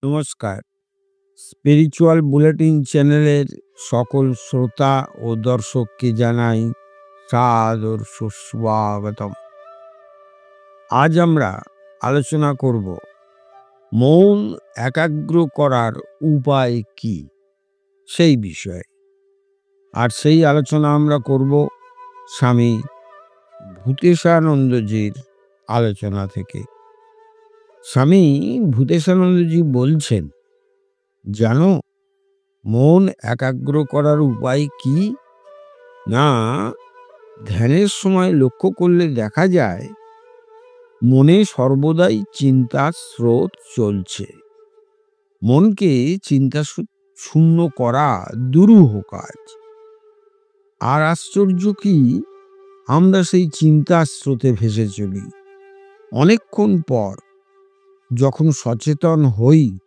নমস্কার। Spiritual bulletin চ্যানেলের সকল শ্রোতা ও দর্শককে জানাই সাদর সুস্বাগতম। আজ আমরা আলোচনা করব মন একাগ্র করার উপায় কি সেই বিষয়ে। আর সেই আলোচনা আমরা করব স্বামী ভূতেশানন্দজির আলোচনা থেকে। স্বামী ভূতেশানন্দজি বলছেন, জানো মন একাগ্র করার উপায় কি? না, ধ্যানের সময় লক্ষ্য করলে দেখা যায় মনে সর্বদাই চিন্তার স্রোত চলছে। মনকে চিন্তা শূন্য করা দুরূহ কাজ। আর আশ্চর্য কি, আমরা সেই চিন্তার স্রোতে ভেসে চলি। অনেকক্ষণ পর যখন সচেতন হই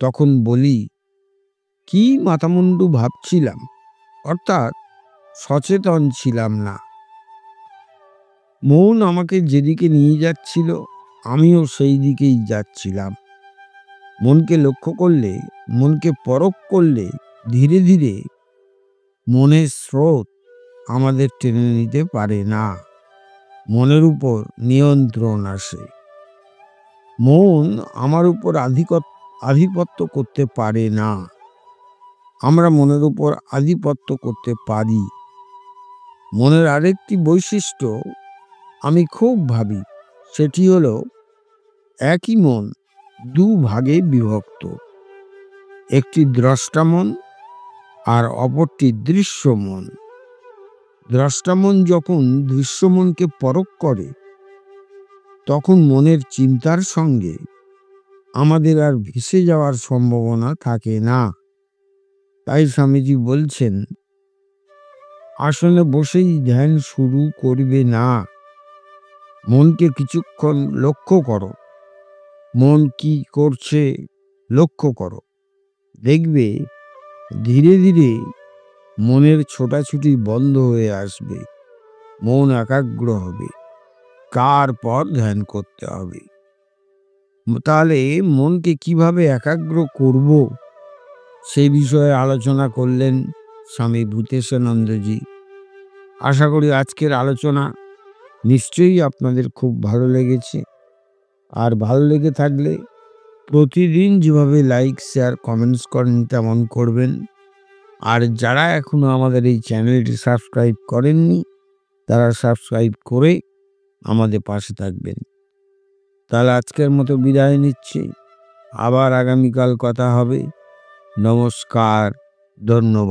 তখন বলি, কি মাথামুন্ডু ভাবছিলাম, অর্থাৎ সচেতন ছিলাম না। মন আমাকে যেদিকে নিয়ে যাচ্ছিল আমিও সেই দিকেই যাচ্ছিলাম। মনকে লক্ষ্য করলে, মনকে পরখ করলে ধীরে ধীরে মনের স্রোত আমাদের টেনে নিতে পারে না। মনের উপর নিয়ন্ত্রণ আসে। মন আমার উপর আধিপত্য করতে পারে না। আমরা মনের উপর আধিপত্য করতে পারি। মনের আরেকটি বৈশিষ্ট্য আমি খুব ভাবি, সেটি হলো একই মন দু ভাগে বিভক্ত। একটি দ্রষ্টা মন আর অপরটি দৃশ্য মন। দ্রষ্টা মন যখন দৃশ্য মনকে পরখ করে তখন মনের চিন্তার সঙ্গে আমাদের আর ভেসে যাওয়ার সম্ভাবনা থাকে না। তাই স্বামীজি বলছেন, আসনে বসেই ধ্যান শুরু করবে না, মনকে কিছুক্ষণ লক্ষ্য করো। মন কি করছে লক্ষ্য করো। দেখবে ধীরে ধীরে মনের ছোটাছুটি বন্ধ হয়ে আসবে। মন একাগ্র হবে। তারপর ধ্যান করতে হবে। তাহলে মনকে কিভাবে একাগ্র করব সেই বিষয়ে আলোচনা করলেন স্বামী ভূতেশানন্দজি। আশা করি আজকের আলোচনা নিশ্চয়ই আপনাদের খুব ভালো লেগেছে। আর ভালো লেগে থাকলে প্রতিদিন যেভাবে লাইক, শেয়ার, কমেন্টস করেন তেমন করবেন। আর যারা এখনো আমাদের এই চ্যানেলটি সাবস্ক্রাইব করেননি তারা সাবস্ক্রাইব করে আমাদের পাশে থাকবেন। তাহলে আজকের মতো বিদায় নিচ্ছি। আবার আগামীকাল কথা হবে। নমস্কার, ধন্যবাদ।